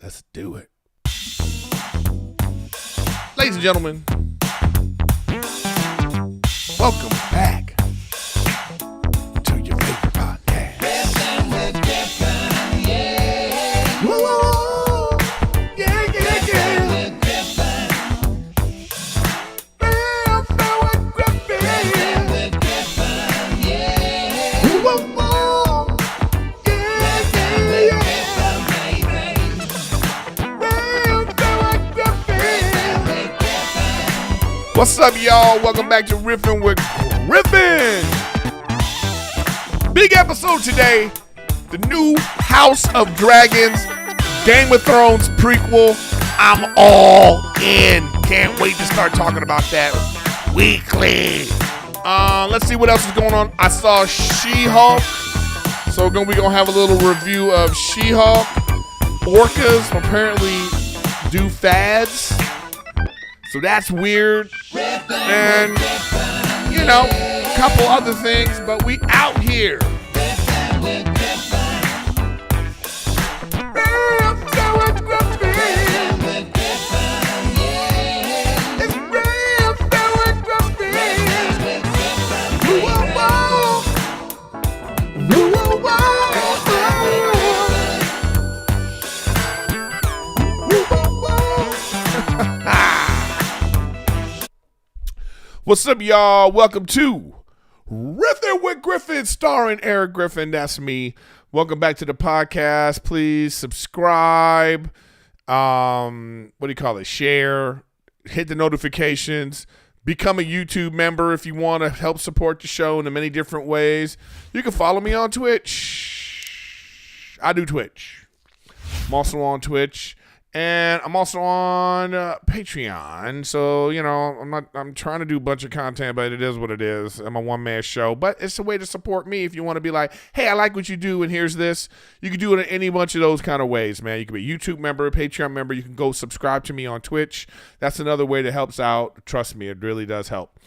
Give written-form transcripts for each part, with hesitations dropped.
Let's do it. Ladies and gentlemen, welcome back to your favorite podcast. Riffin with Griffin, yeah. Woo, woo, woo. Yeah, yeah, yeah. With Griffin, Riffin with Griffin. with Griffin, yeah. Woo, woo, woo. Yeah, yeah, yeah. Griffin, baby. Riffin with Griffin. With Griffin, What's up, y'all? Welcome back to Riffin with Griffin. Big episode today. The new House of Dragons, Game of Thrones prequel. I'm all in. Can't wait to start talking about that weekly. Let's see what else is going on. I saw She-Hulk. So we're gonna have a little review of She-Hulk. Orcas apparently do fads. So that's weird. And, you know, a couple other things, but we out here. Griffin with Griffin, with Griffin, yeah. It's real, with Griffin. With Griffin, Woo, woo, woo. Woo, woo, woo. What's up, y'all? Welcome to Riffin with Griffin, starring Erik Griffin. That's me. Welcome back to the podcast. Please subscribe. What do you call it? Share. Hit the notifications. Become a YouTube member if you want to help support the show in the many different ways. You can follow me on Twitch. I do Twitch. I'm also on Twitch. And I'm also on Patreon. So, you know, I'm trying to do a bunch of content, but it is what it is. I'm a one-man show. But it's a way to support me if you want to be like, hey, I like what you do, and here's this. You can do it in any bunch of those kind of ways, man. You can be a YouTube member, a Patreon member. You can go subscribe to me on Twitch. That's another way that helps out. Trust me, it really does help.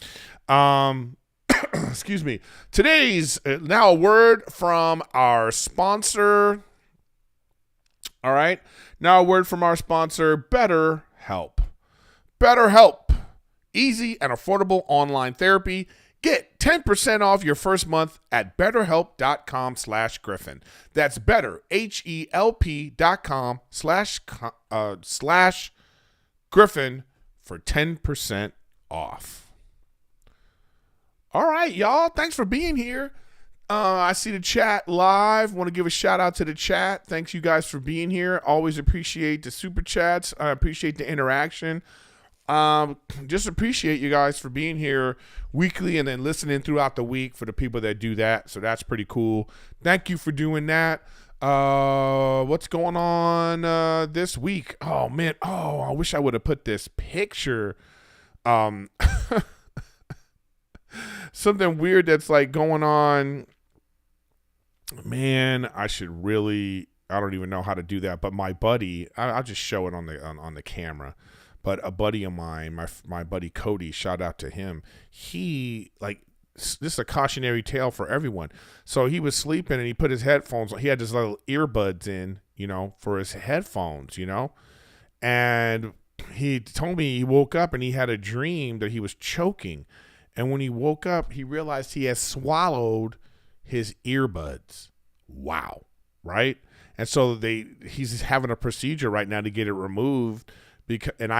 Excuse me. Today's now a word from our sponsor. All right. Now a word from our sponsor, BetterHelp. BetterHelp. Easy and affordable online therapy. Get 10% off your first month at betterhelp.com/Griffin. That's better, HELP.com/Griffin for 10% off. All right, y'all. Thanks for being here. I see the chat live. Want to give a shout out to the chat. Thanks you guys for being here. Always appreciate the super chats. I appreciate the interaction. Just appreciate you guys for being here weekly and then listening throughout the week for the people that do that. So that's pretty cool. Thank you for doing that. What's going on this week? Oh man. Oh, I wish I would have put this picture. Something weird that's like going on. Man, I should really, I don't even know how to do that, but my buddy, I'll just show it on the camera, but a buddy of mine, my buddy Cody, shout out to him. He, like, this is a cautionary tale for everyone. So he was sleeping and he put his headphones on. He had his little earbuds in, you know, for his headphones, you know, and he told me he woke up and he had a dream that he was choking. And when he woke up, he realized he had swallowed his earbuds. Wow. Right? And so he's having a procedure right now to get it removed and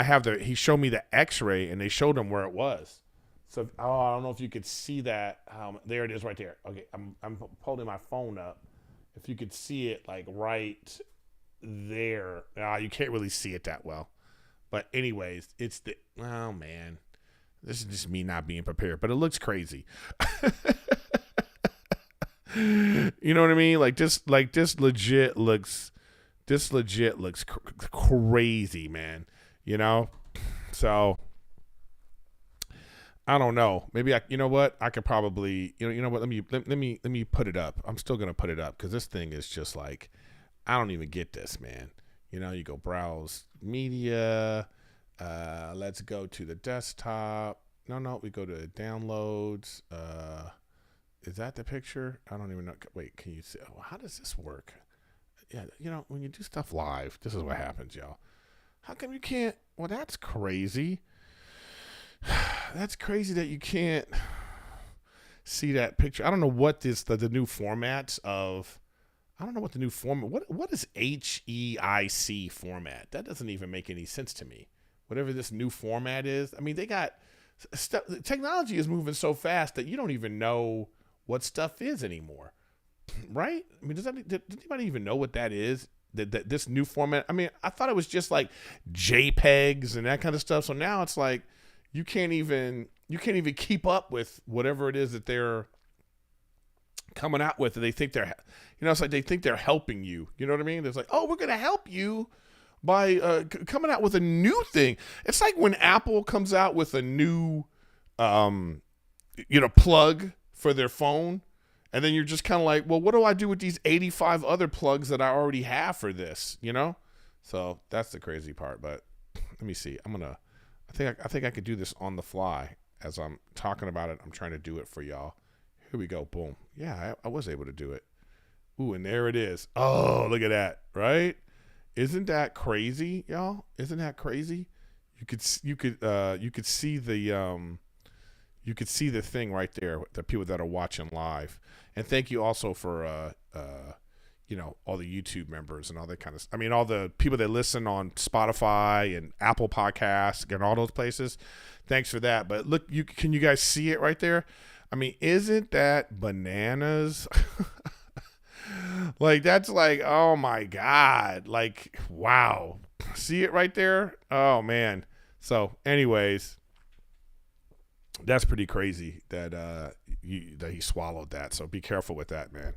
he showed me the x-ray and they showed him where it was. So, I don't know if you could see that. There it is right there. Okay. I'm holding my phone up. If you could see it like right there. You can't really see it that well, but anyways, oh man, this is just me not being prepared, but it looks crazy. You know what I mean? This legit looks crazy, man. You know? So I don't know. Maybe you know what? I could probably, you know what? Let me put it up. I'm still going to put it up because this thing is just like, I don't even get this, man. You know, you go browse media. Let's go to the desktop. No, we go to downloads. Is that the picture? I don't even know. Wait, can you see? How does this work? yeah, when you do stuff live, this is what happens, y'all. How come you can't? Well, that's crazy. That's crazy that you can't see that picture. I don't know what the new formats of. I don't know what the new format. What is HEIC format? That doesn't even make any sense to me. Whatever this new format is. I mean, they got stuff. Technology is moving so fast that you don't even know what stuff is anymore, right? I mean, does anybody even know what that is? That this new format. I mean, I thought it was just like JPEGs and that kind of stuff. So now it's like you can't even keep up with whatever it is that they're coming out with. They think they're, it's like they think they're helping you. You know what I mean? It's like, oh, we're gonna help you by coming out with a new thing. It's like when Apple comes out with a new, plug for their phone, and then you're just kind of like, well, what do I do with these 85 other plugs that I already have for this? So that's the crazy part. But let me see. I think I could do this on the fly as I'm talking about it. I'm trying to do it for y'all. Here we go. Boom. Yeah, I was able to do it. Ooh, and there it is. Oh, look at that. Right? Isn't that crazy, y'all? Isn't that crazy? You could see the thing right there. The people that are watching live, and thank you also for all the YouTube members and all that kind of. I mean, all the people that listen on Spotify and Apple Podcasts and all those places. Thanks for that. But look, can you guys see it right there? I mean, isn't that bananas? Like, that's like, oh my God. Like, wow. See it right there? Oh man. So anyways, that's pretty crazy that he swallowed that. So be careful with that, man.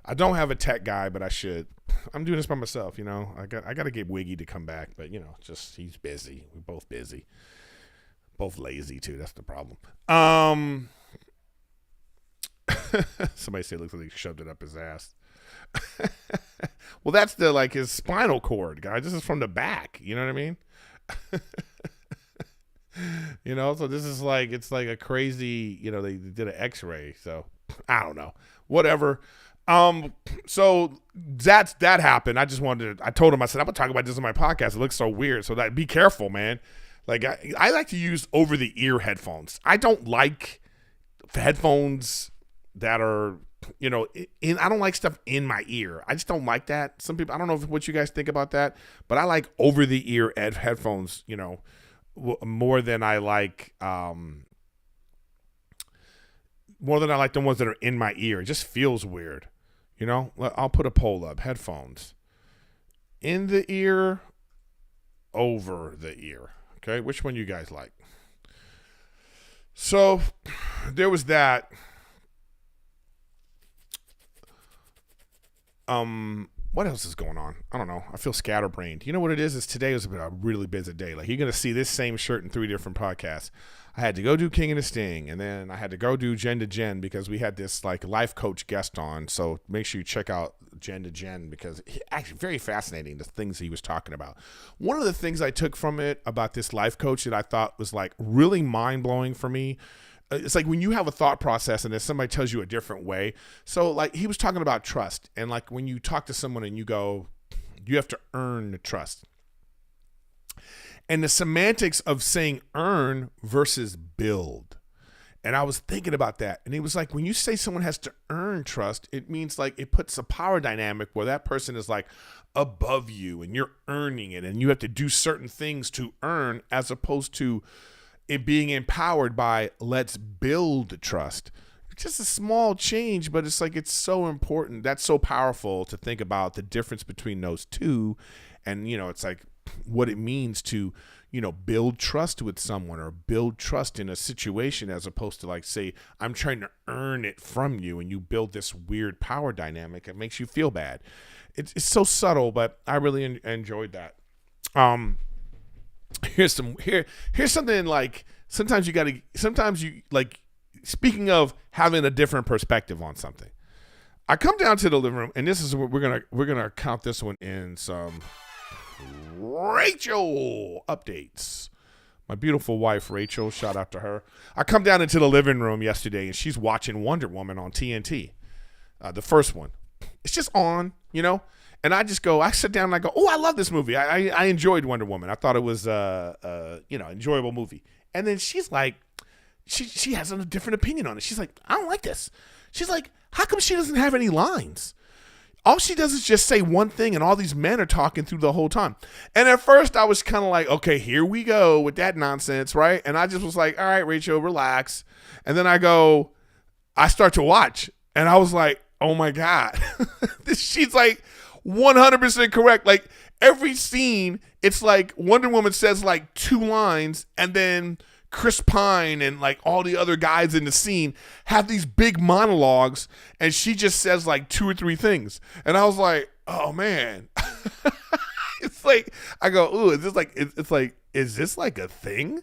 I don't have a tech guy, but I should. I'm doing this by myself, I got to get Wiggy to come back, but just he's busy. We're both busy. Both lazy too. That's the problem. Somebody said it looks like he shoved it up his ass. Well, that's his spinal cord, guys. This is from the back. You know what I mean? So this is it's like a crazy, they did an x-ray. So I don't know, whatever. So that happened. I told him, I said, I'm gonna talk about this on my podcast. It looks so weird. So be careful, man. Like I like to use over the ear headphones. I don't like headphones that are, I don't like stuff in my ear. I just don't like that. Some people, I don't know what you guys think about that, but I like over the ear headphones, more than I like, the ones that are in my ear. It just feels weird. I'll put a poll up. Headphones in the ear, over the ear. Okay. Which one you guys like? So there was that. What else is going on? I don't know. I feel scatterbrained. You know what it is? Today was a really busy day. Like, you're going to see this same shirt in 3 different podcasts. I had to go do King and the Sting, and then I had to go do Jen to Jen because we had this life coach guest on. So make sure you check out Jen to Jen because actually very fascinating, the things he was talking about. One of the things I took from it about this life coach that I thought was really mind-blowing for me, it's like when you have a thought process and then somebody tells you a different way. So he was talking about trust, and when you talk to someone and you go, you have to earn the trust. And the semantics of saying earn versus build. And I was thinking about that. And it was when you say someone has to earn trust, it means it puts a power dynamic where that person is above you and you're earning it and you have to do certain things to earn, as opposed to it being empowered by let's build trust. It's just a small change, but it's it's so important. That's so powerful to think about the difference between those two. And, it's what it means to, build trust with someone or build trust in a situation, as opposed to say, I'm trying to earn it from you, and you build this weird power dynamic. It makes you feel bad. It's so subtle, but I really enjoyed that. Here's something sometimes you speaking of having a different perspective on something. I come down to the living room, and this is what we're gonna count this one in some Rachel updates. My beautiful wife, Rachel, shout out to her. I come down into the living room yesterday, and she's watching Wonder Woman on TNT, the first one. It's just on, And I sit down and I go, oh, I love this movie. I enjoyed Wonder Woman. I thought it was enjoyable movie. And then she's like, she has a different opinion on it. She's like, I don't like this. She's like, how come she doesn't have any lines? All she does is just say one thing, and all these men are talking through the whole time. And at first, I was kind of like, okay, here we go with that nonsense, right? And I just was like, all right, Rachel, relax. And then I start to watch, and I was like, oh my God. She's like 100% correct. Like every scene, it's like Wonder Woman says like 2 lines, and then Chris Pine and like all the other guys in the scene have these big monologues, and she just says like 2 or 3 things. And I was like, oh man. It's like, I go, ooh, is this like, is this like a thing?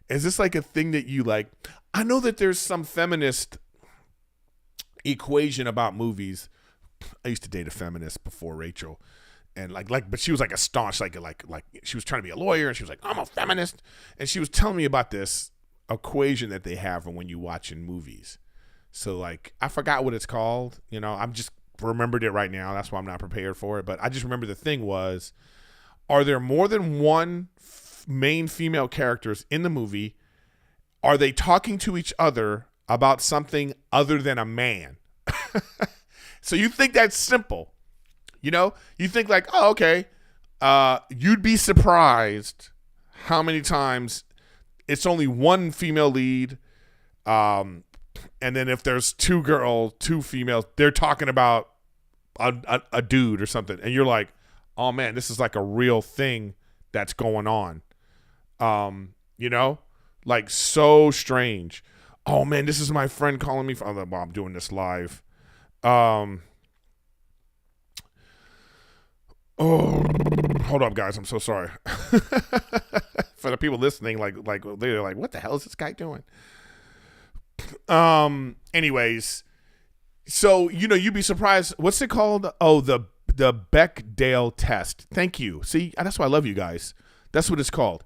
Is this like a thing that you like? I know that there's some feminist equation about movies. I used to date a feminist before Rachel. And but she was like a staunch, like she was trying to be a lawyer, and she was like, I'm a feminist. And she was telling me about this equation that they have when you watching movies. So like, I forgot what it's called. I'm just remembered it right now. That's why I'm not prepared for it. But I just remember the thing was, are there more than one main female characters in the movie? Are they talking to each other about something other than a man? So you think that's simple. You think like, oh, okay. You'd be surprised how many times it's only one female lead. And then if there's 2 females, they're talking about a dude or something. And you're like, oh man, this is like a real thing that's going on. Like so strange. Oh man, this is my friend calling me. I'm doing this live. Oh, hold up, guys. I'm so sorry. For the people listening, like they're like, what the hell is this guy doing? Anyways, so you'd be surprised. What's it called? Oh, the Bechdel test. Thank you. See, that's why I love you guys. That's what it's called.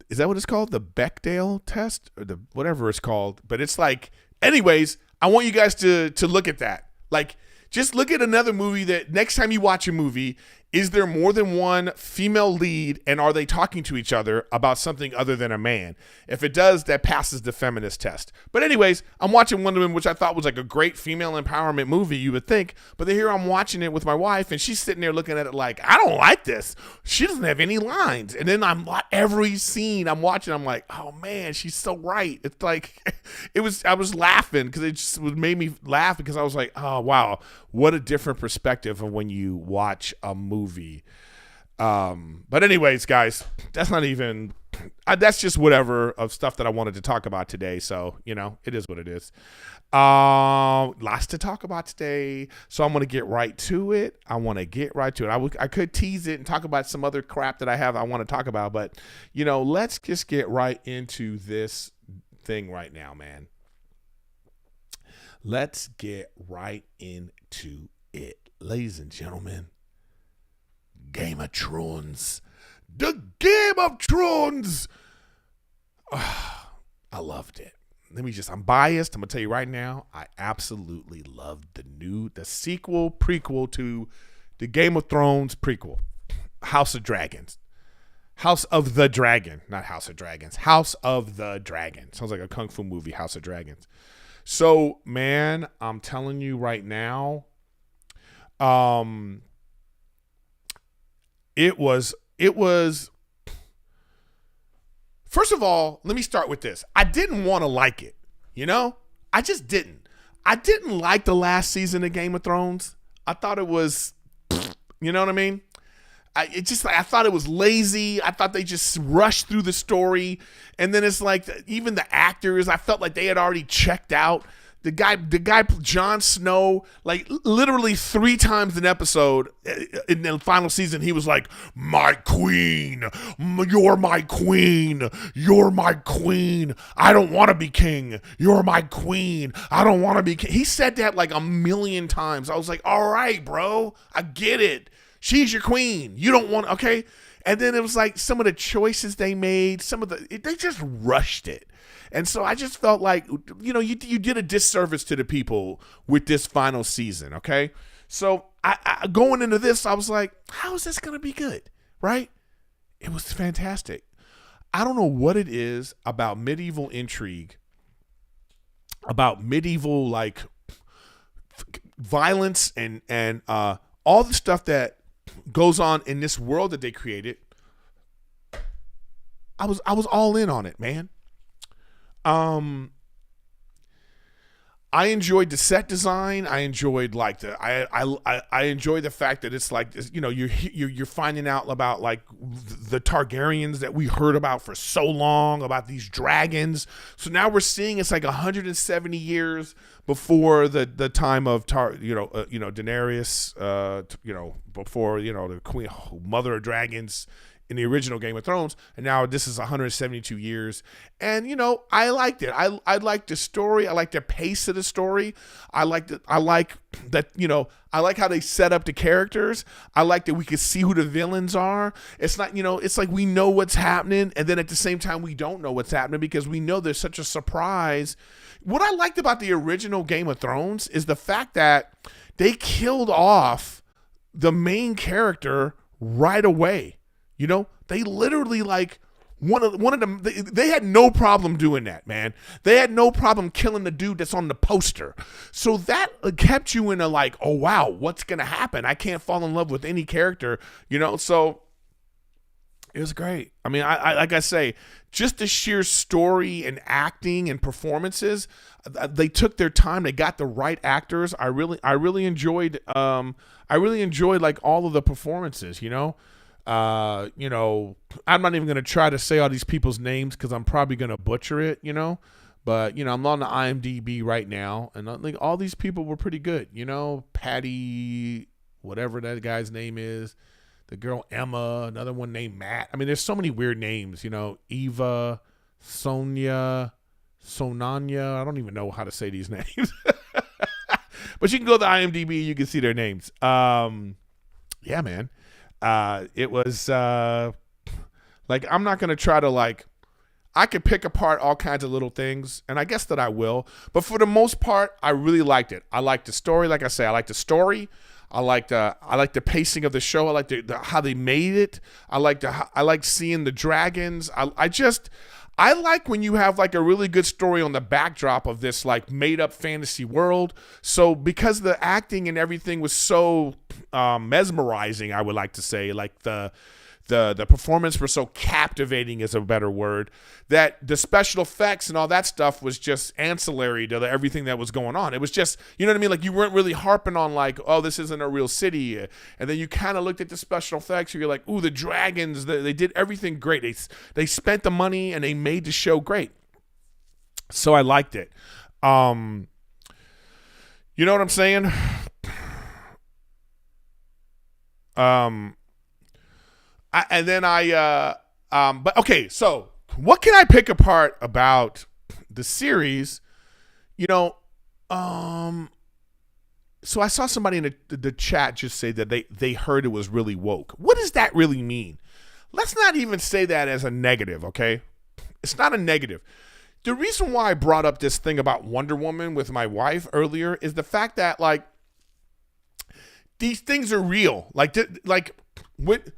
Is that what it's called? The Bechdel test, or the whatever it's called? But it's like, anyways, I want you guys to look at that. Like, just look at another movie that next time you watch a movie, is there more than one female lead, and are they talking to each other about something other than a man? If it does, that passes the feminist test. But anyways, I'm watching Wonder Woman, which I thought was like a great female empowerment movie, you would think. But then here I'm watching it with my wife, and she's sitting there looking at it like, I don't like this. She doesn't have any lines. And then every scene I'm watching, I'm like, oh man, she's so right. It's like, I was laughing because it just made me laugh, because I was like, oh wow, what a different perspective of when you watch a movie. But anyways, guys, that's not even, that's just whatever of stuff that I wanted to talk about today. So, it is what it is. Lots to talk about today. So I'm going to get right to it. I could tease it and talk about some other crap that I want to talk about, but let's just get right into this thing right now, man. Let's get right into it, ladies and gentlemen. Game of Thrones. The Game of Thrones. Oh, I loved it. I'm biased. I'm going to tell you right now, I absolutely loved the sequel, prequel to the Game of Thrones prequel, House of Dragons. House of the Dragon, not House of Dragons. House of the Dragon. Sounds like a kung fu movie, House of Dragons. So, man, I'm telling you right now, it was, first of all, let me start with this. I didn't want to like it, I just didn't. I didn't like the last season of Game of Thrones. I thought it was, you know what I mean? I thought it was lazy. I thought they just rushed through the story. And then it's like, even the actors, I felt like they had already checked out. The guy, Jon Snow, like literally 3 times an episode in the final season, he was like, my queen, you're my queen, you're my queen. I don't want to be king. You're my queen. I don't want to be king. He said that like a million times. I was like, all right, bro, I get it. She's your queen. You don't want, okay. And then it was like some of the choices they made, they just rushed it. And so I just felt like, you did a disservice to the people with this final season, okay? So I going into this, I was like, how is this gonna be good? Right? It was fantastic. I don't know what it is about medieval intrigue, about medieval like violence and all the stuff that goes on in this world that they created. I was all in on it, man. I enjoyed the set design. I enjoyed like I enjoyed the fact that it's like, you know, you're finding out about like the Targaryens that we heard about for so long, about these dragons. So now we're seeing it's like 170 years before the time of Daenerys, before, the queen, mother of dragons in the original Game of Thrones, and now this is 172 years. And I liked it. I liked the story. I like the pace of the story. I like that, I like how they set up the characters. I like that we could see who the villains are. It's not, it's like we know what's happening, and then at the same time we don't know what's happening because we know there's such a surprise. What I liked about the original Game of Thrones is the fact that they killed off the main character right away. They literally like one of them. They had no problem doing that, man. They had no problem killing the dude that's on the poster. So that kept you in a like, oh wow, what's gonna happen? I can't fall in love with any character, So it was great. I mean, I like I say, just the sheer story and acting and performances. They took their time. They got the right actors. I really enjoyed. I really enjoyed like all of the performances. I'm not even going to try to say all these people's names because I'm probably going to butcher it, but, I'm on the IMDb right now, and I think all these people were pretty good, Patty, whatever that guy's name is, the girl Emma, another one named Matt. I mean, there's so many weird names, Eva, Sonanya, I don't even know how to say these names, but you can go to IMDb, you can see their names. Yeah, man. It was like, I'm not going to try to like, I could pick apart all kinds of little things, and I guess that I will, but for the most part, I really liked it. I liked the story. Like I say, I liked the story. I liked the pacing of the show. I liked how they made it. I liked seeing the dragons. I like when you have like a really good story on the backdrop of this like made up fantasy world. So because the acting and everything was so mesmerizing, I would like to say, like the performance were so captivating is a better word, that the special effects and all that stuff was just ancillary to everything that was going on. It was just, you know what I mean? Like you weren't really harping on like, oh, this isn't a real city. And then you kind of looked at the special effects and you're like, ooh, the dragons, they did everything great. They spent the money and they made the show great. So I liked it. You know what I'm saying? But okay, so what can I pick apart about the series? So I saw somebody in the chat just say that they heard it was really woke. What does that really mean? Let's not even say that as a negative, okay? It's not a negative. The reason why I brought up this thing about Wonder Woman with my wife earlier is the fact that like these things are real.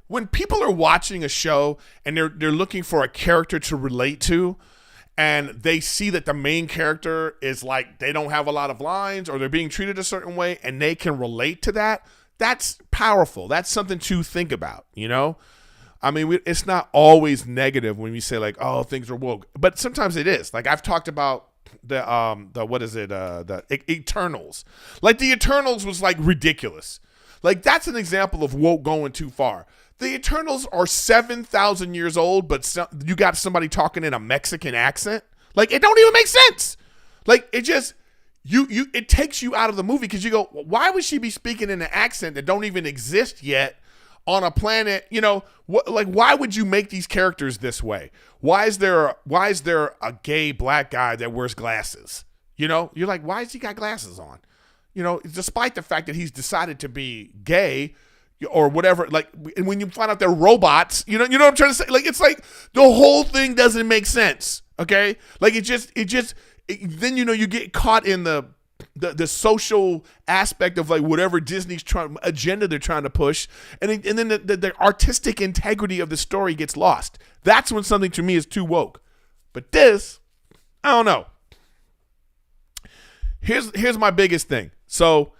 When people are watching a show and they're looking for a character to relate to, and they see that the main character is like they don't have a lot of lines or they're being treated a certain way and they can relate to that, that's powerful. That's something to think about, I mean, it's not always negative when we say like, oh, things are woke, but sometimes it is. Like I've talked about the Eternals. Like the Eternals was like ridiculous. Like that's an example of woke going too far. The Eternals are 7,000 years old, but you got somebody talking in a Mexican accent. Like it don't even make sense. Like it just it takes you out of the movie because you go, why would she be speaking in an accent that don't even exist yet on a planet? Why would you make these characters this way? Why is there a gay black guy that wears glasses? You're like, why has he got glasses on? Despite the fact that he's decided to be gay or whatever, like, and when you find out they're robots, you know what I'm trying to say? Like, it's like the whole thing doesn't make sense. Okay. Like then, you get caught in the the social aspect of like whatever Disney's agenda they're trying to push, and then the artistic integrity of the story gets lost. That's when something to me is too woke. But this, I don't know. Here's my biggest thing. So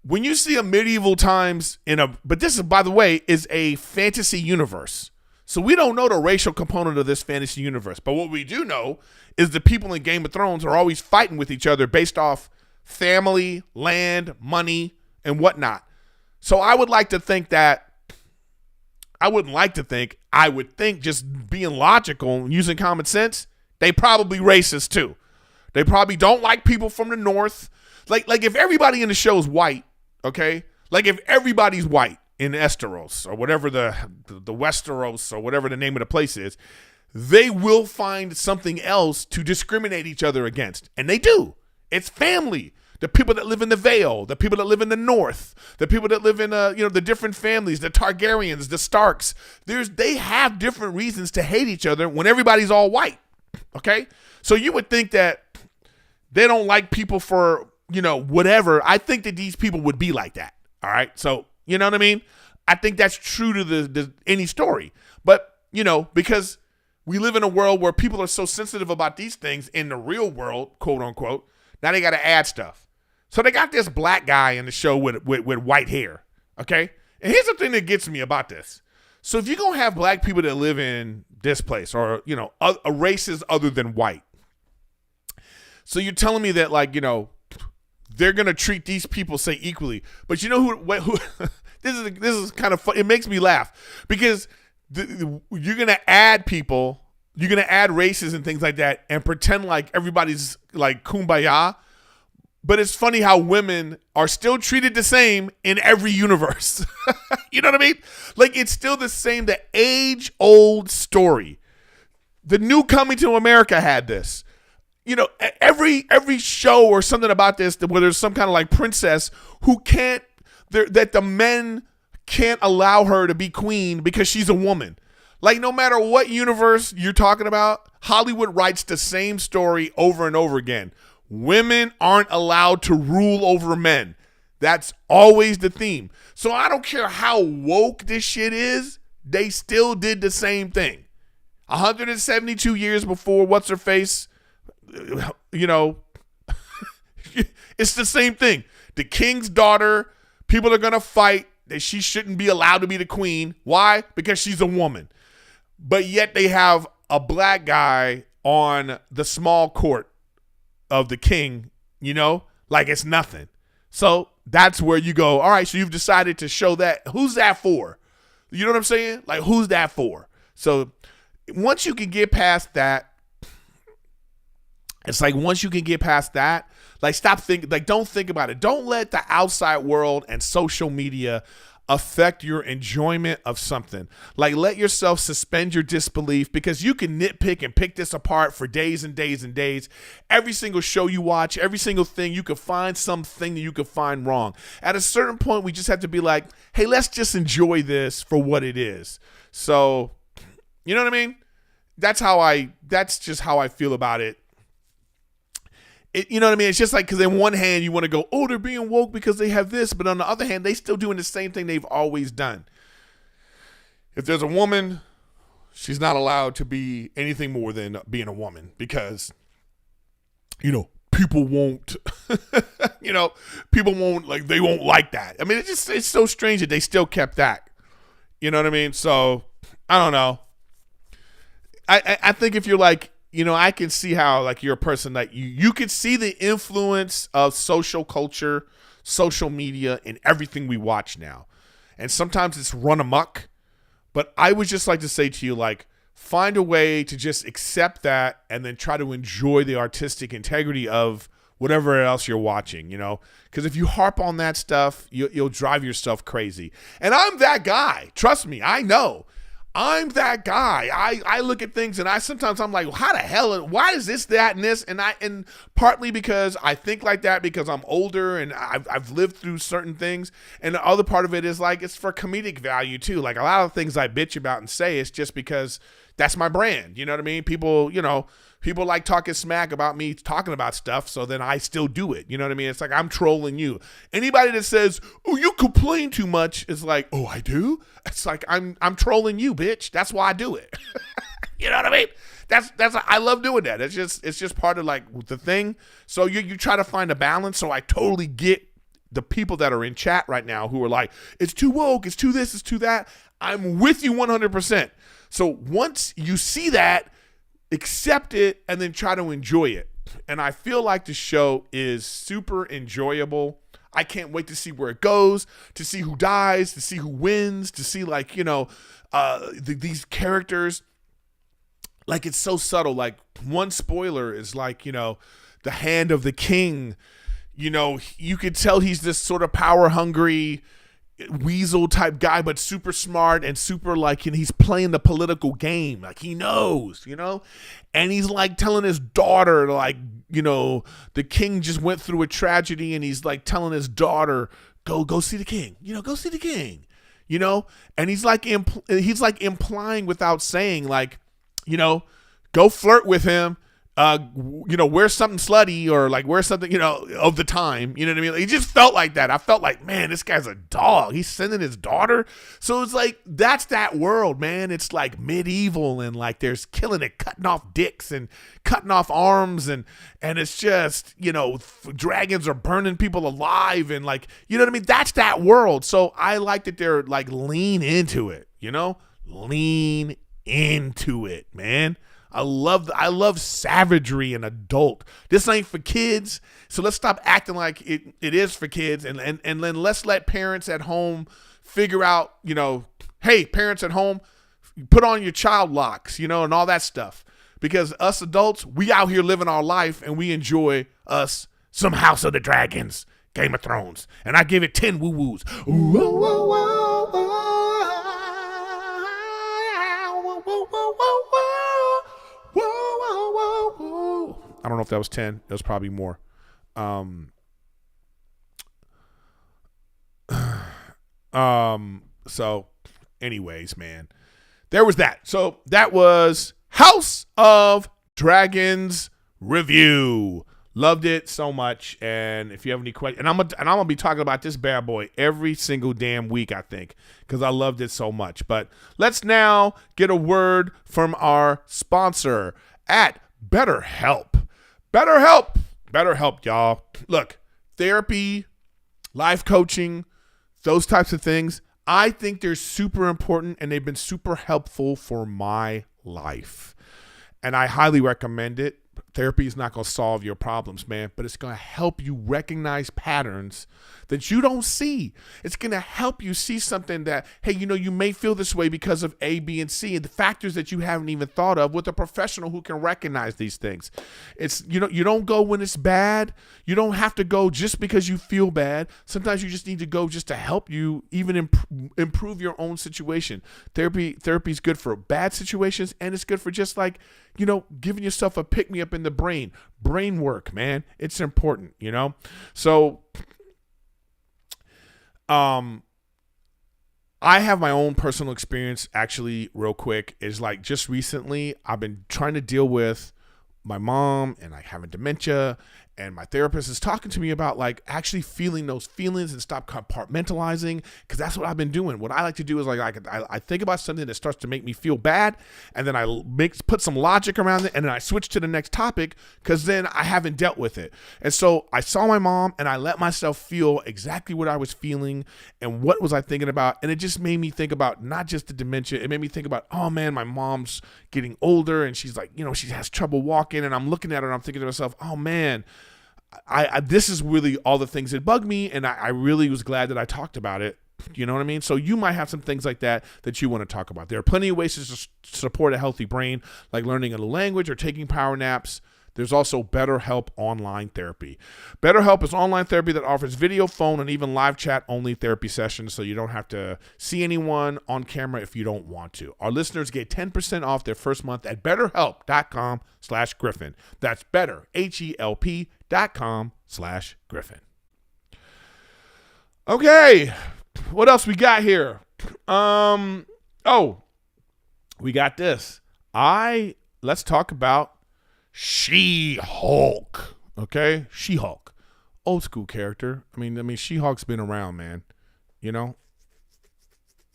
when you see a medieval times but this is, by the way, is a fantasy universe. So we don't know the racial component of this fantasy universe. But what we do know is the people in Game of Thrones are always fighting with each other based off family, land, money, and whatnot. So I would like to think that, I would think just being logical and using common sense, they probably racist too. They probably don't like people from the north. Like if everybody in the show is white, okay? Like if everybody's white in Esteros or whatever the Westeros or whatever the name of the place is, they will find something else to discriminate each other against. And they do. It's family. The people that live in the Vale, the people that live in the North, the people that live in the different families, the Targaryens, the Starks. They have different reasons to hate each other when everybody's all white. Okay? So you would think that they don't like people for, whatever. I think that these people would be like that. All right? So, you know what I mean? I think that's true to any story. But, because we live in a world where people are so sensitive about these things in the real world, quote unquote, now they got to add stuff. So they got this black guy in the show with white hair, okay? And here's the thing that gets me about this. So if you're going to have black people that live in this place or, races other than white, so you're telling me that, like, they're going to treat these people, say, equally. But you know who this is kind of fun. It makes me laugh because you're going to add people, you're going to add races and things like that and pretend like everybody's like kumbaya. But it's funny how women are still treated the same in every universe. You know what I mean? Like it's still the same, the age-old story. The new Coming to America had this. Every show or something about this, where there's some kind of like princess who that the men can't allow her to be queen because she's a woman. Like no matter what universe you're talking about, Hollywood writes the same story over and over again. Women aren't allowed to rule over men. That's always the theme. So I don't care how woke this shit is, they still did the same thing. 172 years before what's-her-face, it's the same thing. The king's daughter, people are going to fight that she shouldn't be allowed to be the queen. Why? Because she's a woman. But yet they have a black guy on the small court of the king, like it's nothing. So that's where you go, all right, so you've decided to show that. Who's that for? You know what I'm saying? Like, who's that for? So once you can get past that, it's like once you can get past that, like stop thinking, like don't think about it. Don't let the outside world and social media affect your enjoyment of something. Like let yourself suspend your disbelief because you can nitpick and pick this apart for days and days and days. Every single show you watch, every single thing, you can find something that you can find wrong. At a certain point, we just have to be like, hey, let's just enjoy this for what it is. So, you know what I mean? That's just how I feel about it. You know what I mean? It's just like, because on one hand, you want to go, oh, they're being woke because they have this. But on the other hand, they still doing the same thing they've always done. If there's a woman, she's not allowed to be anything more than being a woman because, people won't, people won't, like, they won't like that. I mean, it's so strange that they still kept that. You know what I mean? So, I don't know. I think if you're like, I can see how like you're a person that you can see the influence of social culture, social media, and everything we watch now. And sometimes it's run amok. But I would just like to say to you, like, find a way to just accept that and then try to enjoy the artistic integrity of whatever else you're watching, because if you harp on that stuff, you'll drive yourself crazy. And I'm that guy. Trust me, I know. I'm that guy. I look at things and I'm like, how the hell, why is this, that, and this? And partly because I think like that because I'm older and I've lived through certain things. And the other part of it is like, it's for comedic value too. Like a lot of things I bitch about and say, it's just because that's my brand. You know what I mean? People, people like talking smack about me talking about stuff, so then I still do it. You know what I mean? It's like I'm trolling you. Anybody that says, "Oh, you complain too much," is like, "Oh, I do." It's like I'm trolling you, bitch. That's why I do it. You know what I mean? That's I love doing that. It's just part of like the thing. So you try to find a balance. So I totally get the people that are in chat right now who are like, it's too woke, it's too this, it's too that. I'm with you 100%. So once you see that, accept it and then try to enjoy it. And I feel like the show is super enjoyable. I can't wait to see where it goes, to see who dies, to see who wins, to see like, these characters. Like it's so subtle. Like one spoiler is like, the hand of the king. You could tell he's this sort of power hungry weasel type guy, but super smart and super like, and he's playing the political game. Like he knows, and he's like telling his daughter, like, the king just went through a tragedy and he's like telling his daughter, go see the king, go see the king, and he's like implying without saying like, go flirt with him, wear something slutty or like wear something, of the time, you know what I mean? It just felt like that. I felt like, man, this guy's a dog. He's sending his daughter. So it's like, that's that world, man. It's like medieval and like there's killing it, cutting off dicks and cutting off arms. And it's just, dragons are burning people alive. And like, you know what I mean? That's that world. So I like that they're like lean into it, lean into it, man. I love savagery and adult. This ain't for kids, so let's stop acting like it is for kids, and then let's let parents at home figure out, hey, parents at home, put on your child locks, and all that stuff. Because us adults, we out here living our life, and we enjoy us some House of the Dragons, Game of Thrones, and I give it 10 woo-woos. I don't know if that was 10. It was probably more. So anyways, man, there was that. So that was House of Dragons review. Loved it so much. And if you have any questions, and I'm gonna be talking about this bad boy every single damn week, I think, because I loved it so much. But let's now get a word from our sponsor at BetterHelp. BetterHelp, y'all. Look, therapy, life coaching, those types of things, I think they're super important and they've been super helpful for my life. And I highly recommend it. Therapy is not going to solve your problems, man, but it's going to help you recognize patterns that you don't see. It's going to help you see something that, hey, you may feel this way because of A, B, and C, and the factors that you haven't even thought of with a professional who can recognize these things. It's, you don't go when it's bad. You don't have to go just because you feel bad. Sometimes you just need to go just to help you even improve your own situation. Therapy is good for bad situations, and it's good for just like, giving yourself a pick-me-up in the brain. Brain work, man. It's important, So, I have my own personal experience, actually, real quick, is like just recently I've been trying to deal with my mom and like having dementia, and my therapist is talking to me about like actually feeling those feelings and stop compartmentalizing, because that's what I've been doing. What I like to do is like I think about something that starts to make me feel bad, and then I put some logic around it, and then I switch to the next topic because then I haven't dealt with it. And so I saw my mom and I let myself feel exactly what I was feeling and what was I thinking about, and it just made me think about not just the dementia. It made me think about, oh man, my mom's getting older and she's like, she has trouble walking, and I'm looking at her and I'm thinking to myself, oh man, I this is really all the things that bug me, and I really was glad that I talked about it. You know what I mean? So you might have some things like that you want to talk about. There are plenty of ways to support a healthy brain, like learning a new language or taking power naps. There's also BetterHelp online therapy. BetterHelp is online therapy that offers video, phone, and even live chat only therapy sessions, so you don't have to see anyone on camera if you don't want to. Our listeners get 10% off their first month at betterhelp.com/Griffin. That's better, HELP.com/Griffin. Okay, what else we got here? We got this. Let's talk about She-Hulk. Okay? She-Hulk. Old school character. I mean, She-Hulk's been around, man. You know?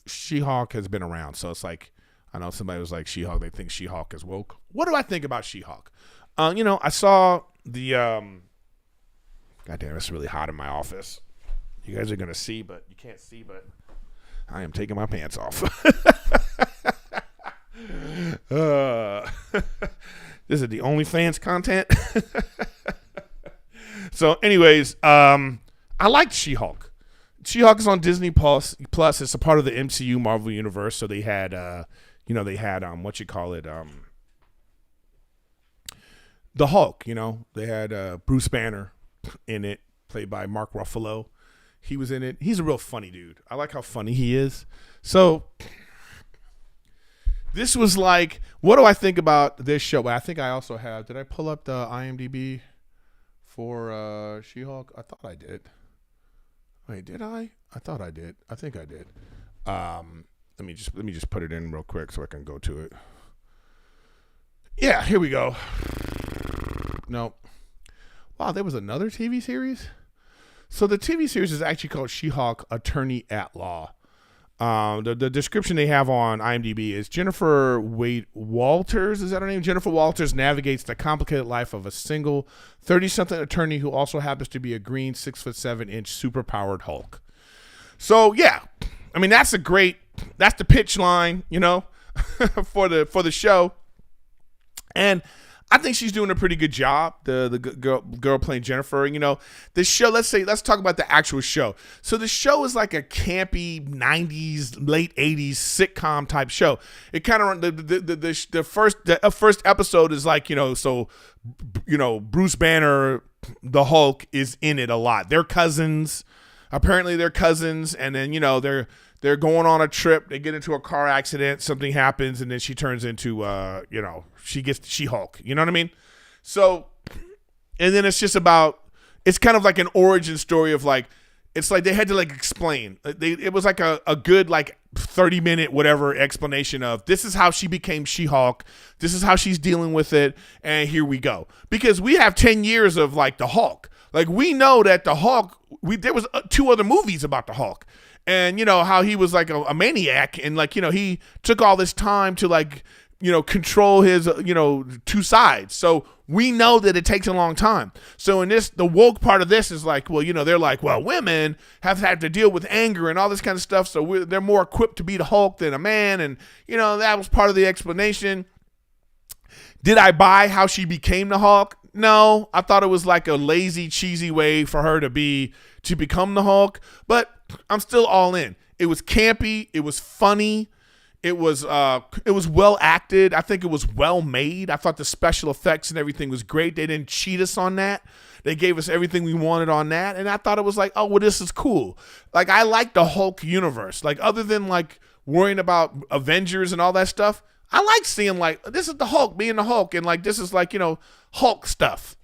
She-Hulk has been around. So it's like, I know somebody was like She-Hulk, they think She-Hulk is woke. What do I think about She-Hulk? I saw the goddamn, it's really hot in my office. You guys are gonna see, but you can't see, but I am taking my pants off. This is the OnlyFans content. So, anyways, I liked She-Hulk. She-Hulk is on Disney Plus. It's a part of the MCU Marvel Universe. So they had, the Hulk. They had Bruce Banner in it, played by Mark Ruffalo. He was in it. He's a real funny dude. I like how funny he is. So this was like, what do I think about this show? I think I also have. Did I pull up the IMDb for She-Hulk? I thought I did. Wait, did I? I thought I did. I think I did. Let me just put it in real quick so I can go to it. Yeah, here we go. Nope. Wow, there was another TV series? So the TV series is actually called She-Hulk Attorney at Law. The description they have on IMDb is Jennifer Walters, is that her name? Jennifer Walters navigates the complicated life of a single 30-something attorney who also happens to be a green 6'7" superpowered Hulk. So yeah, I mean that's the pitch line, for the show, and I think she's doing a pretty good job. The girl playing Jennifer, the show. Let's talk about the actual show. So the show is like a campy '90s, late '80s sitcom type show. It kind of the first episode is like Bruce Banner, the Hulk, is in it a lot. They're cousins. Apparently they're cousins, and then they're going on a trip. They get into a car accident. Something happens, and then she turns into she gets She-Hulk. You know what I mean? So, and then it's just about, it's kind of like an origin story of like, it's like they had to explain. It was like a good 30-minute whatever explanation of this is how she became She-Hulk. This is how she's dealing with it, and here we go. Because we have 10 years of the Hulk. We know that the Hulk. There was 2 other movies about the Hulk. And, how he was a maniac, and he took all this time to control his, 2 sides. So we know that it takes a long time. So in this, the woke part of this is they're women have had to deal with anger and all this kind of stuff. So they're more equipped to be the Hulk than a man. And, that was part of the explanation. Did I buy how she became the Hulk? No, I thought it was a lazy, cheesy way for her to become the Hulk, but I'm still all in. It was campy. It was funny. It was well acted. I think it was well made. I thought the special effects and everything was great. They didn't cheat us on that. They gave us everything we wanted on that. And I thought it was this is cool. I like the Hulk universe. Other than worrying about Avengers and all that stuff, I like seeing this is the Hulk being the Hulk, and this is Hulk stuff,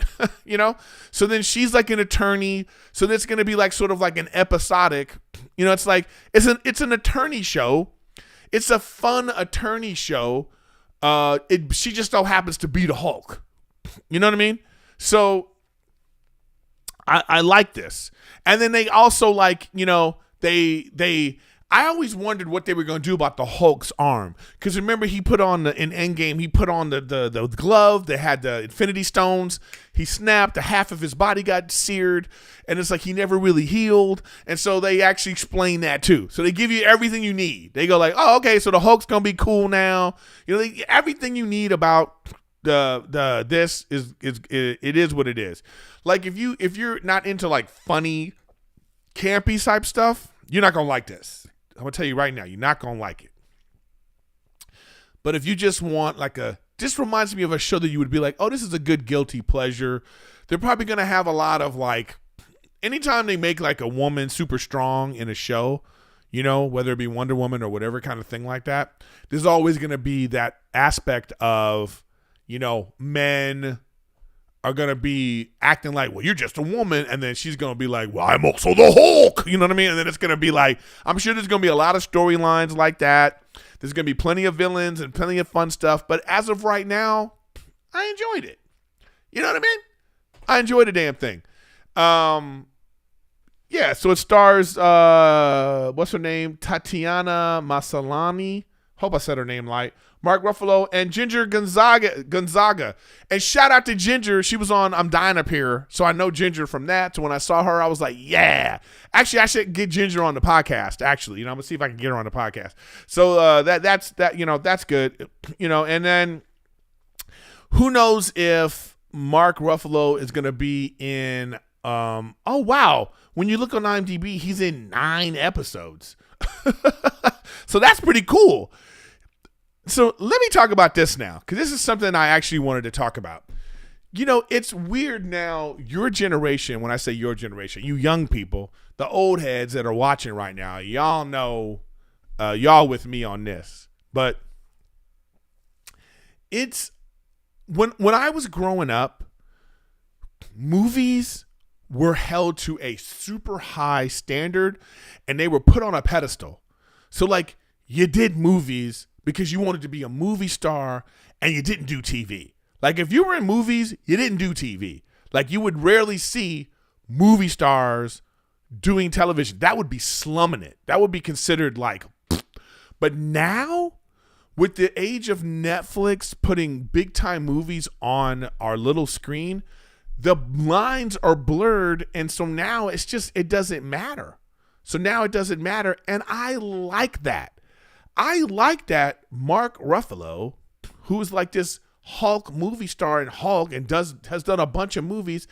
So then she's an attorney, so that's gonna be sort of an episodic, it's an attorney show. It's a fun attorney show. She just so happens to be the Hulk. You know what I mean? So I like this, and then they also I always wondered what they were going to do about the Hulk's arm. Because remember, he put on, in Endgame, he put on the glove that had the Infinity Stones. He snapped, half of his body got seared, and it's he never really healed. And so they actually explain that too. So they give you everything you need. They go oh, okay, so the Hulk's going to be cool now. Everything you need about this is it is what it is. If you're not into funny, campy type stuff, you're not going to like this. I'm going to tell you right now, you're not going to like it. But if you just want this reminds me of a show that you would be oh, this is a good guilty pleasure. They're probably going to have a lot of anytime they make a woman super strong in a show, whether it be Wonder Woman or whatever kind of thing like that, there's always going to be that aspect of, men are going to be acting you're just a woman. And then she's going to be well, I'm also the Hulk. You know what I mean? And then it's going to be I'm sure there's going to be a lot of storylines like that. There's going to be plenty of villains and plenty of fun stuff. But as of right now, I enjoyed it. You know what I mean? I enjoy the damn thing. Yeah, so it stars what's her name? Tatiana Maslany. Hope I said her name right. Mark Ruffalo and Ginger Gonzaga. And shout out to Ginger. She was on I'm Dying Up Here. So I know Ginger from that. So when I saw her, I was like, yeah. Actually, I should get Ginger on the podcast, actually. I'm going to see if I can get her on the podcast. So that's good. And then who knows if Mark Ruffalo is going to be in oh, wow. When you look on IMDb, he's in 9 episodes. So that's pretty cool. So let me talk about this now, because this is something I actually wanted to talk about. It's weird now, your generation, when I say your generation, you young people, the old heads that are watching right now, y'all know, y'all with me on this. But it's, when I was growing up, movies were held to a super high standard and they were put on a pedestal. So like you did movies because you wanted to be a movie star and you didn't do TV. Like if you were in movies, you didn't do TV. Like you would rarely see movie stars doing television. That would be slumming it. That would be considered like, but now with the age of Netflix putting big time movies on our little screen, the lines are blurred. And so now it doesn't matter. So now it doesn't matter. And I like that. I like that Mark Ruffalo, who is like this Hulk movie star in Hulk and has done a bunch of movies,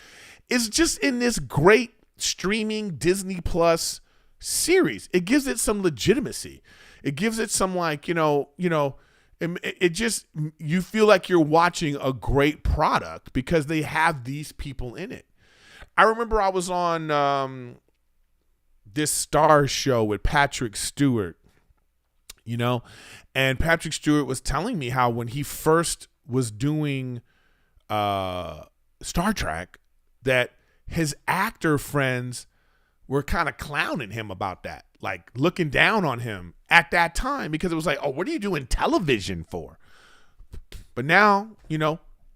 is just in this great streaming Disney Plus series. It gives it some legitimacy. It gives it some like, it just, you feel like you're watching a great product because they have these people in it. I remember I was on this Star show with Patrick Stewart, and Patrick Stewart was telling me how when he first was doing Star Trek, that his actor friends were kind of clowning him about that, like looking down on him at that time, because it was like, oh, what are you doing television for? But now,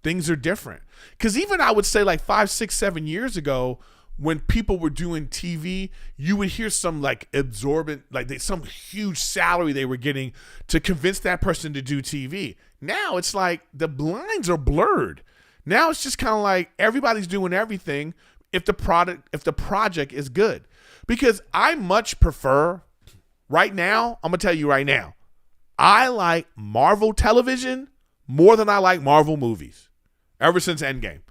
things are different. Because even I would say like 5, 6, 7 years ago, when people were doing TV, you would hear some like absorbent, like some huge salary they were getting to convince that person to do TV. Now it's like the lines are blurred. Now it's just kind of like everybody's doing everything if the project is good. Because I much prefer, right now, I'm going to tell you right now, I like Marvel television more than I like Marvel movies ever since Endgame.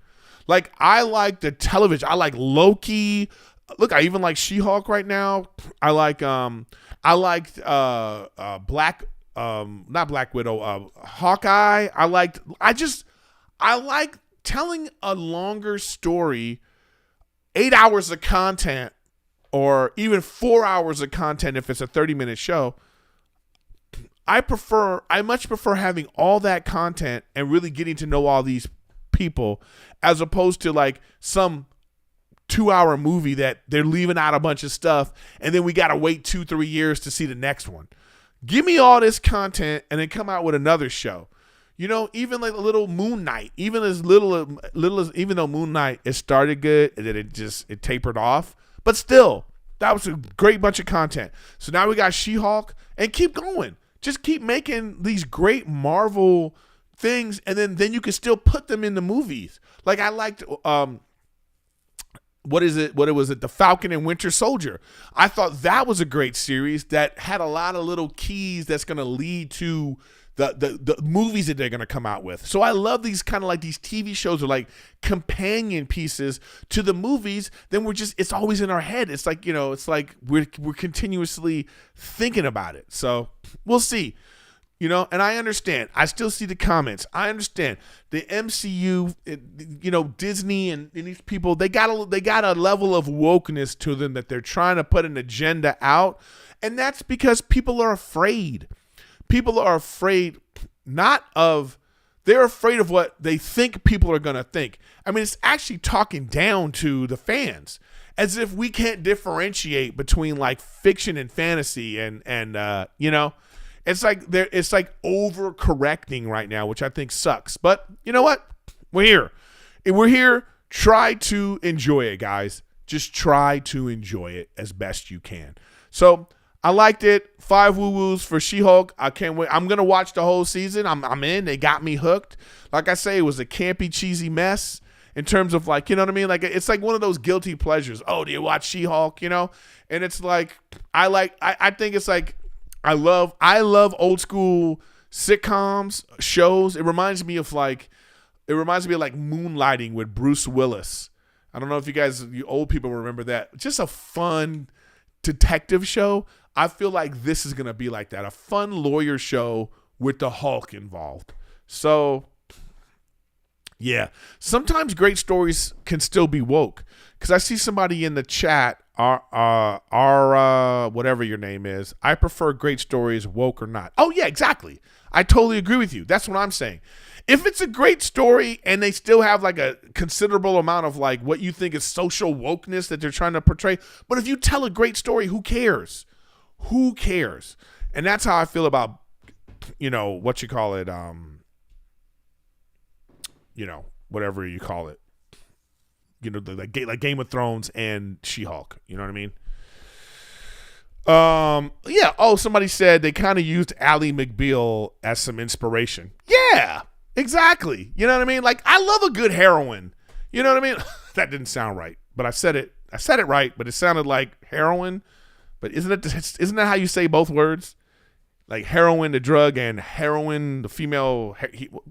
Like, I like the television. I like Loki. Look, I even like She-Hulk right now. I liked not Black Widow, Hawkeye. I like telling a longer story, 8 hours of content, or even 4 hours of content if it's a 30-minute show. I much prefer having all that content and really getting to know all these people, as opposed to like some 2-hour movie that they're leaving out a bunch of stuff and then we got to wait 2-3 years to see the next one. Give me all this content and then come out with another show. Even like a little Moon Knight, even as little as, even though Moon Knight, it started good and then it tapered off, but still, that was a great bunch of content. So now we got She-Hulk, and keep going. Just keep making these great Marvel things, and then you can still put them in the movies. Like I liked The Falcon and Winter Soldier. I thought that was a great series that had a lot of little keys that's going to lead to the movies that they're going to come out with. So I love these kind of like these TV shows are like companion pieces to the movies. Then it's always in our head. It's like, it's like we're continuously thinking about it. So we'll see. And I understand. I still see the comments. I understand the MCU, Disney and these people, they got a level of wokeness to them that they're trying to put an agenda out. And that's because people are afraid. People are afraid they're afraid of what they think people are going to think. I mean, it's actually talking down to the fans as if we can't differentiate between like fiction and fantasy and It's like overcorrecting right now, which I think sucks. But you know what? We're here. And we're here. Try to enjoy it, guys. Just try to enjoy it as best you can. So I liked it. 5 woo-woos for She-Hulk. I can't wait. I'm going to watch the whole season. I'm in. They got me hooked. Like I say, it was a campy, cheesy mess in terms of like, you know what I mean? Like it's like one of those guilty pleasures. Oh, do you watch She-Hulk? You know? And it's like, I think it's like, I love old school sitcoms, shows. It reminds me of like Moonlighting with Bruce Willis. I don't know if you old people remember that. Just a fun detective show. I feel like this is going to be like that. A fun lawyer show with the Hulk involved. So, yeah. Sometimes great stories can still be woke. Because I see somebody in the chat, whatever your name is, I prefer great stories, woke or not. Oh, yeah, exactly. I totally agree with you. That's what I'm saying. If it's a great story and they still have like a considerable amount of like what you think is social wokeness that they're trying to portray, but if you tell a great story, who cares? Who cares? And that's how I feel about, what you call it, whatever you call it. Like Game of Thrones and She-Hulk. You know what I mean? Yeah. Oh, somebody said they kind of used Ally McBeal as some inspiration. Yeah. Exactly. You know what I mean? Like, I love a good heroine. You know what I mean? That didn't sound right, but I said it right, but it sounded like heroin. But isn't that how you say both words? Like heroin, the drug, and heroin, the female.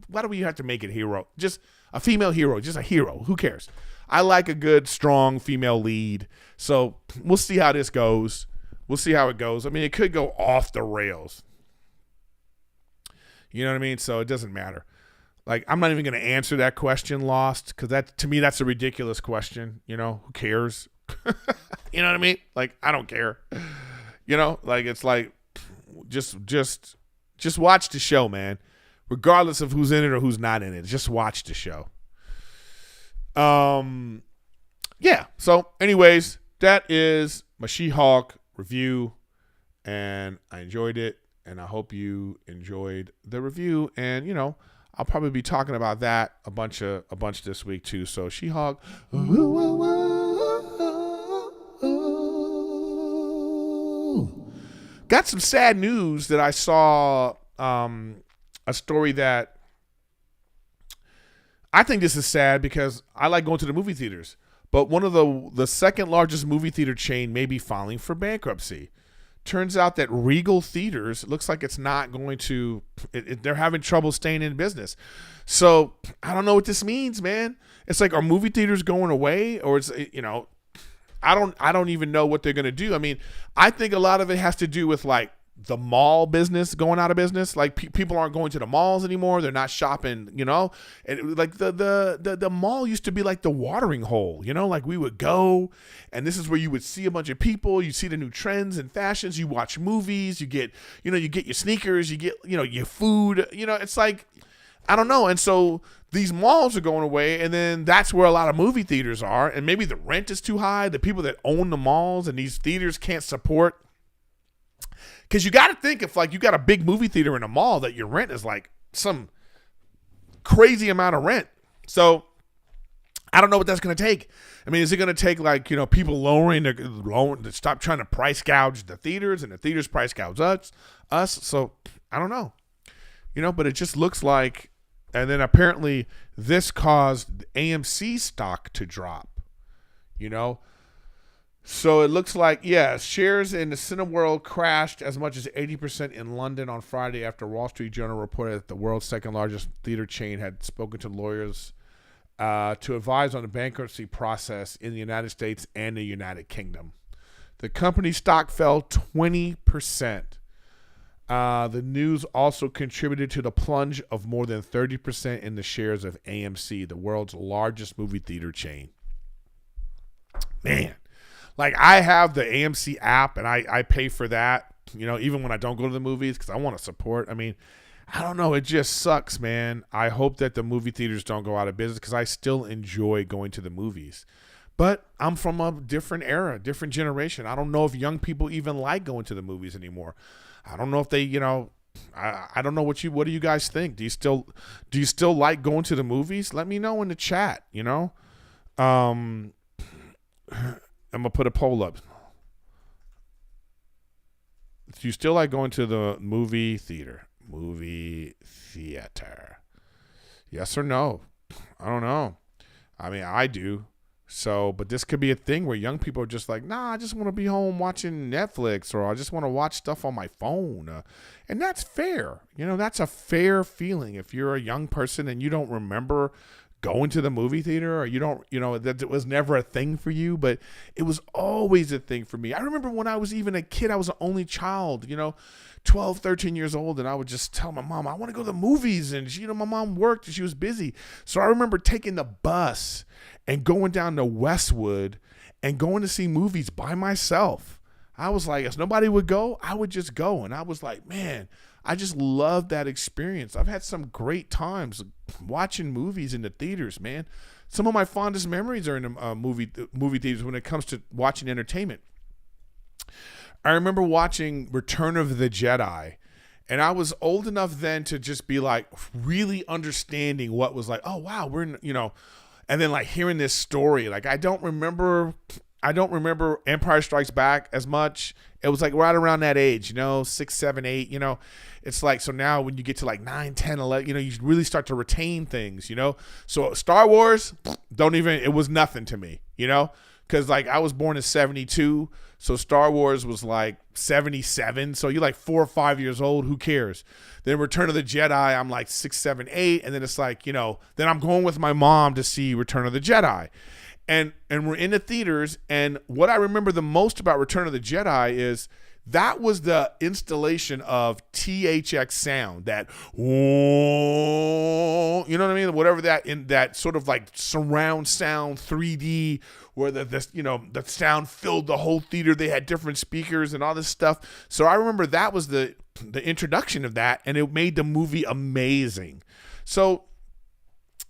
Why do we have to make it hero? Just a female hero, just a hero. Who cares? I like a good, strong female lead. So we'll see how this goes. We'll see how it goes. I mean, it could go off the rails. You know what I mean? So it doesn't matter. Like, I'm not even going to answer that question, Lost, because to me, that's a ridiculous question. Who cares? You know what I mean? Like, I don't care. Like, it's like, just watch the show, man. Regardless of who's in it or who's not in it. Just watch the show. Yeah. So, anyways, that is my She-Hulk review, and I enjoyed it, and I hope you enjoyed the review, and, I'll probably be talking about that a bunch this week too. So She-Hulk. Got some sad news that I saw, a story that I think this is sad because I like going to the movie theaters, but one of the second largest movie theater chain may be filing for bankruptcy. Turns out that Regal Theaters looks like it's not going to. They're having trouble staying in business. So I don't know what this means, man. It's like, are movie theaters going away, or it's I don't even know what they're going to do. I mean, I think a lot of it has to do with like the mall business going out of business. Like people aren't going to the malls anymore. They're not shopping, and like the mall used to be like the watering hole, like we would go and this is where you would see a bunch of people. You see the new trends and fashions. You watch movies, you get your sneakers, you get, your food, it's like, I don't know. And so these malls are going away, and then that's where a lot of movie theaters are. And maybe the rent is too high. The people that own the malls and these theaters can't support. Because you got to think, if like you got a big movie theater in a mall, that your rent is like some crazy amount of rent. So I don't know what that's going to take. I mean, is it going to take like, people lowering to stop trying to price gouge the theaters, and the theaters price gouge us? So I don't know, but it just looks like, and then apparently this caused AMC stock to drop, So it looks like, shares in the Cineworld crashed as much as 80% in London on Friday after Wall Street Journal reported that the world's second largest theater chain had spoken to lawyers to advise on the bankruptcy process in the United States and the United Kingdom. The company's stock fell 20%. The news also contributed to the plunge of more than 30% in the shares of AMC, the world's largest movie theater chain. Man. Like, I have the AMC app, and I pay for that, even when I don't go to the movies, because I want to support. I mean, I don't know. It just sucks, man. I hope that the movie theaters don't go out of business, because I still enjoy going to the movies. But I'm from a different era, different generation. I don't know if young people even like going to the movies anymore. I don't know if they, I don't know what do you guys think? Do you still like going to the movies? Let me know in the chat, you know? I'm gonna put a poll up. Do you still like going to the movie theater? Movie theater. Yes or no? I don't know. I mean, I do. So, but this could be a thing where young people are just like, nah, I just want to be home watching Netflix, or I just want to watch stuff on my phone. And that's fair. You know, that's a fair feeling. If you're a young person and you don't remember going to the movie theater, or you don't, you know, that it was never a thing for you, but it was always a thing for me. I remember when I was even a kid, I was the only child, you know, 12, 13 years old. And I would just tell my mom, I want to go to the movies. And she, you know, my mom worked and she was busy. So I remember taking the bus and going down to Westwood and going to see movies by myself. I was like, if nobody would go, I would just go. And I was like, man, I just love that experience. I've had some great times watching movies in the theaters, man. Some of my fondest memories are in the movie theaters when it comes to watching entertainment. I remember watching Return of the Jedi, and I was old enough then to just be like really understanding what was like, oh, wow, we're in, you know, and then like hearing this story. Like I don't remember Empire Strikes Back as much. It was like right around that age, you know, 6, 7, 8, you know. It's like, so now when you get to like 9, 10, 11, you know, you really start to retain things, you know. So Star Wars, it was nothing to me, you know, because like I was born in 72. So Star Wars was like 77. So you're like 4 or 5 years old. Who cares? Then Return of the Jedi, I'm like 6, 7, 8. And then it's like, you know, then I'm going with my mom to see Return of the Jedi. And we're in the theaters, and what I remember the most about Return of the Jedi is that was the installation of THX sound, that, you know what I mean? Whatever that, in that sort of like surround sound 3D, where the you know, the sound filled the whole theater. They had different speakers and all this stuff. So I remember that was the introduction of that, and it made the movie amazing. So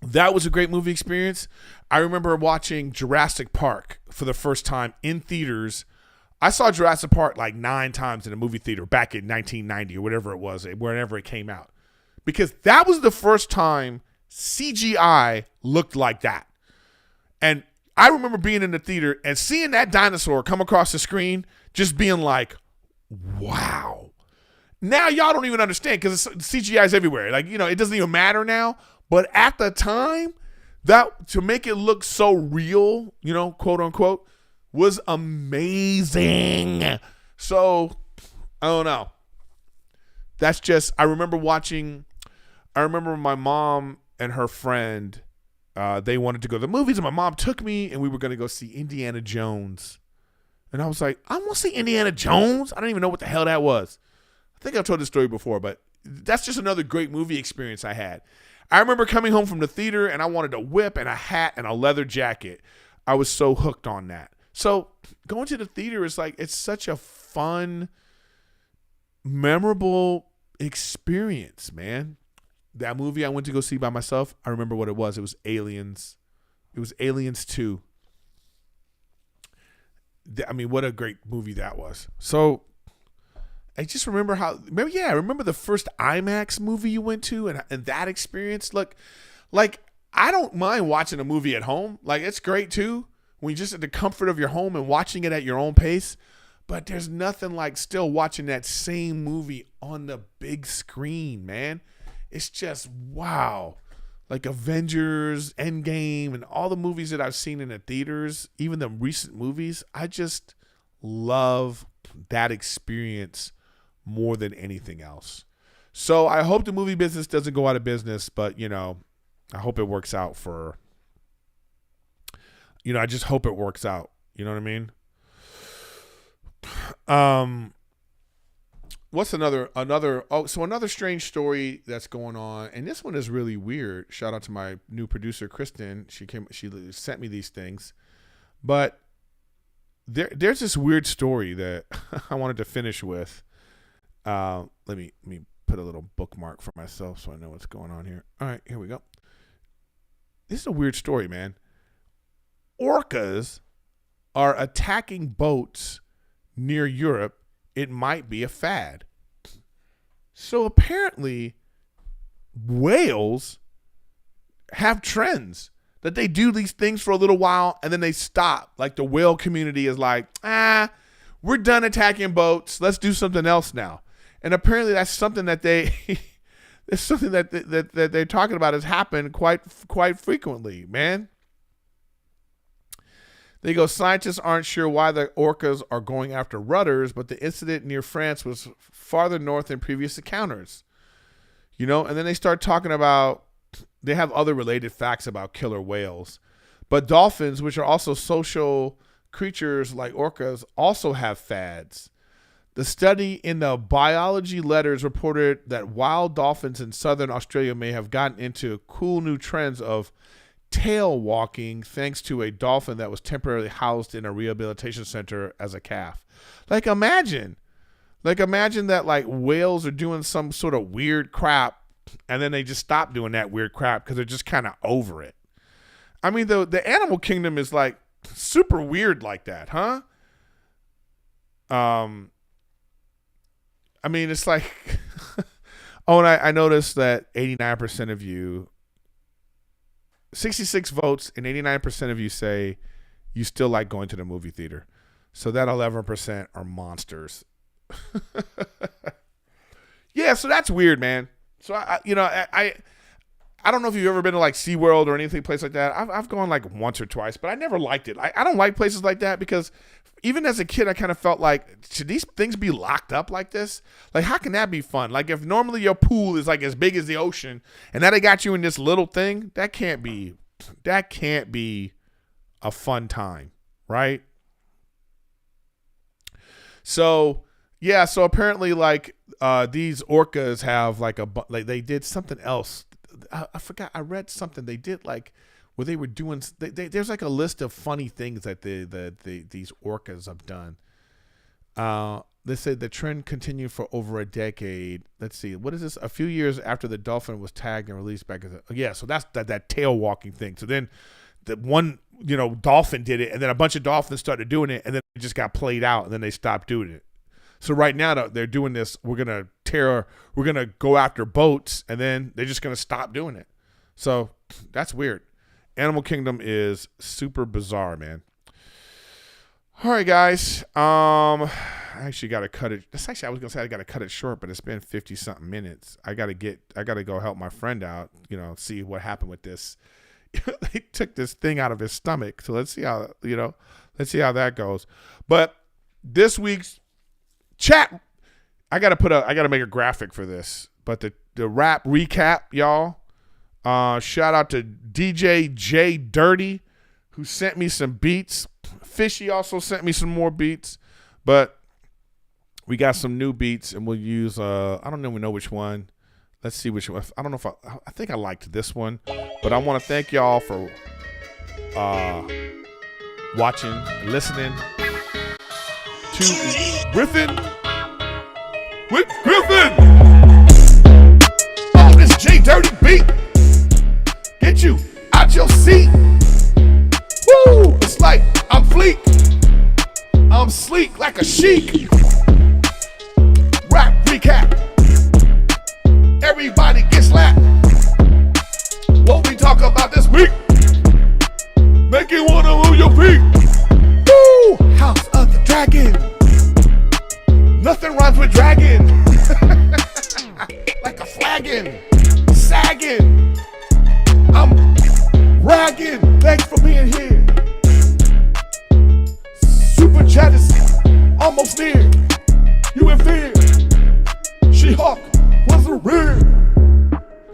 that was a great movie experience. I remember watching Jurassic Park for the first time in theaters. I saw Jurassic Park like 9 times in a movie theater back in 1990 or whatever it was, whenever it came out. Because that was the first time CGI looked like that. And I remember being in the theater and seeing that dinosaur come across the screen, just being like, wow. Now y'all don't even understand because CGI is everywhere. Like, you know, it doesn't even matter now. But at the time, that to make it look so real, you know, quote unquote, was amazing. So, I don't know. That's just, I remember my mom and her friend, they wanted to go to the movies, and my mom took me, and we were going to go see Indiana Jones. And I was like, I want to see Indiana Jones? I don't even know what the hell that was. I think I've told this story before, but that's just another great movie experience I had. I remember coming home from the theater and I wanted a whip and a hat and a leather jacket. I was so hooked on that. So going to the theater is like, it's such a fun, memorable experience, man. That movie I went to go see by myself, I remember what it was. It was Aliens. It was Aliens 2. I mean, what a great movie that was. So I just remember I remember the first IMAX movie you went to and that experience. Look, like, I don't mind watching a movie at home. Like, it's great too when you're just at the comfort of your home and watching it at your own pace. But there's nothing like still watching that same movie on the big screen, man. It's just, wow. Like Avengers, Endgame, and all the movies that I've seen in the theaters, even the recent movies, I just love that experience more than anything else. So I hope the movie business doesn't go out of business, but, you know, I hope it works out for, you know, I just hope it works out. You know what I mean? What's another strange story that's going on, and this one is really weird. Shout out to my new producer, Kristen. She sent me these things, but there's this weird story that I wanted to finish with. Let me put a little bookmark for myself so I know what's going on here. All right, here we go. This is a weird story, man. Orcas are attacking boats near Europe. It might be a fad. So apparently, whales have trends that they do these things for a little while and then they stop. Like the whale community is like, we're done attacking boats. Let's do something else now. And apparently that's something that it's something that they're talking about has happened quite frequently, man. They go, scientists aren't sure why the orcas are going after rudders, but the incident near France was farther north than previous encounters. You know, and then they start talking about, they have other related facts about killer whales. But dolphins, which are also social creatures like orcas, also have fads. The study in the biology letters reported that wild dolphins in southern Australia may have gotten into cool new trends of tail walking thanks to a dolphin that was temporarily housed in a rehabilitation center as a calf. Like imagine that like whales are doing some sort of weird crap and then they just stop doing that weird crap because they're just kind of over it. I mean, the animal kingdom is like super weird like that, huh? I mean, it's like, oh, and I noticed that 89% of you, 66 votes and 89% of you say you still like going to the movie theater. So that 11% are monsters. Yeah, so that's weird, man. So I don't know if you've ever been to like SeaWorld or anything place like that. I've gone like once or twice, but I never liked it. I don't like places like that because even as a kid, I kind of felt like, should these things be locked up like this? Like, how can that be fun? Like, if normally your pool is like as big as the ocean, and now they got you in this little thing, that can't be a fun time, right? So, yeah. So apparently, like these orcas have like they did something else. I forgot. I read something they did like, where they were doing, there's like a list of funny things that these orcas have done. They said the trend continued for over a decade. Let's see, what is this? A few years after the dolphin was tagged and released back. So that's that tail walking thing. So then the one, dolphin did it, and then a bunch of dolphins started doing it, and then it just got played out, and then they stopped doing it. So right now they're doing this. We're gonna go after boats, and then they're just gonna stop doing it. So that's weird. Animal Kingdom is super bizarre, man. All right, guys. I actually got to cut it. I was gonna say I got to cut it short, but it's been 50 something minutes. I got to go help my friend out. See what happened with this. They took this thing out of his stomach, so let's see how that goes. But this week's chat, I got to make a graphic for this. But the rap recap, y'all. Shout out to DJ J Dirty, who sent me some beats. Fishy also sent me some more beats, but we got some new beats, and we'll use I don't even know which one. Let's see which one. I don't know if I think I liked this one, but I want to thank y'all for watching and listening to RIffin with Griffin. Oh, this J Dirty beat. Get you out your seat. Woo! It's like I'm fleek. I'm sleek like a chic. Rap recap. Everybody get slapped. What we talk about this week? Make you wanna move your feet. Woo! House of the Dragon. Nothing rhymes with dragon. Like a flagon. Sagging. I'm ragging. Thanks for being here. Super chat is almost near. You in fear. She-Hulk was a rear.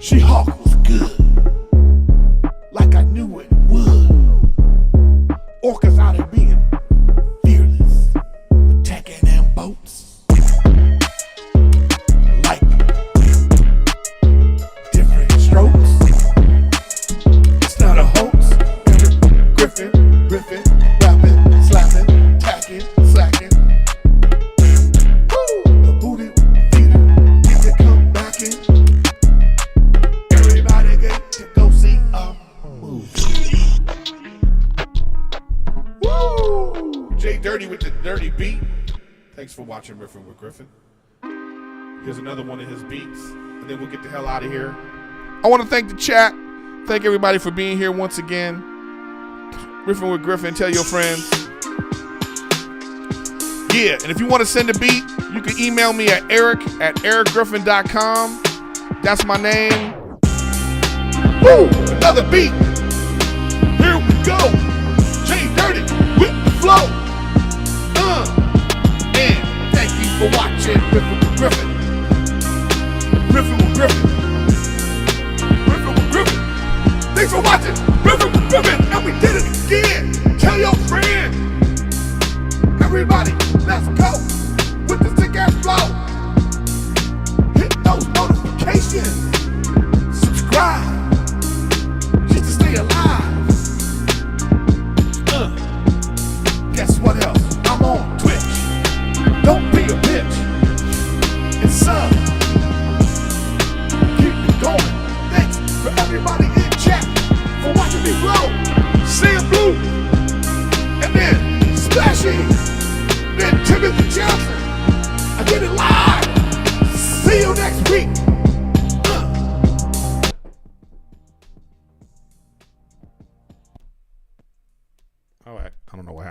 She-Hulk was good. Like I knew it would. Orcas out here being fearless. Attacking them boats. Like different strokes. It's not a hoax. Erik Griffin, riffing, rapping, slapping, tacking, slacking. Woo! The booty feeder, keep it come back in. Everybody get to go see a movie. Woo! Jay Dirty with the dirty beat. Thanks for watching Riffin with Griffin. Here's another one of his beats, and then we'll get the hell out of here. I want to thank the chat. Thank everybody for being here once again. Riffin with Griffin. Tell your friends. Yeah, and if you want to send a beat, you can email me at eric@erikgriffin.com. That's my name. Woo! Another beat. Here we go. J Dirty with the flow. And thank you for watching Riffin with Griffin. Riffin with Griffin. Riffin with Griffin. Thanks for watching Riffin with Griffin. And we did it again. Tell your friend. Everybody, let's go with the sick ass flow. Hit those notifications. Subscribe just to stay alive. Guess what else? I'm on Twitch. Don't be a bitch. And sub. Keep it going. Thanks for everybody in chat for watching me flow. Sam Blue. And then Splashy. Then Timothy Johnson. I did it live. See you next week. All right. I don't know what happened.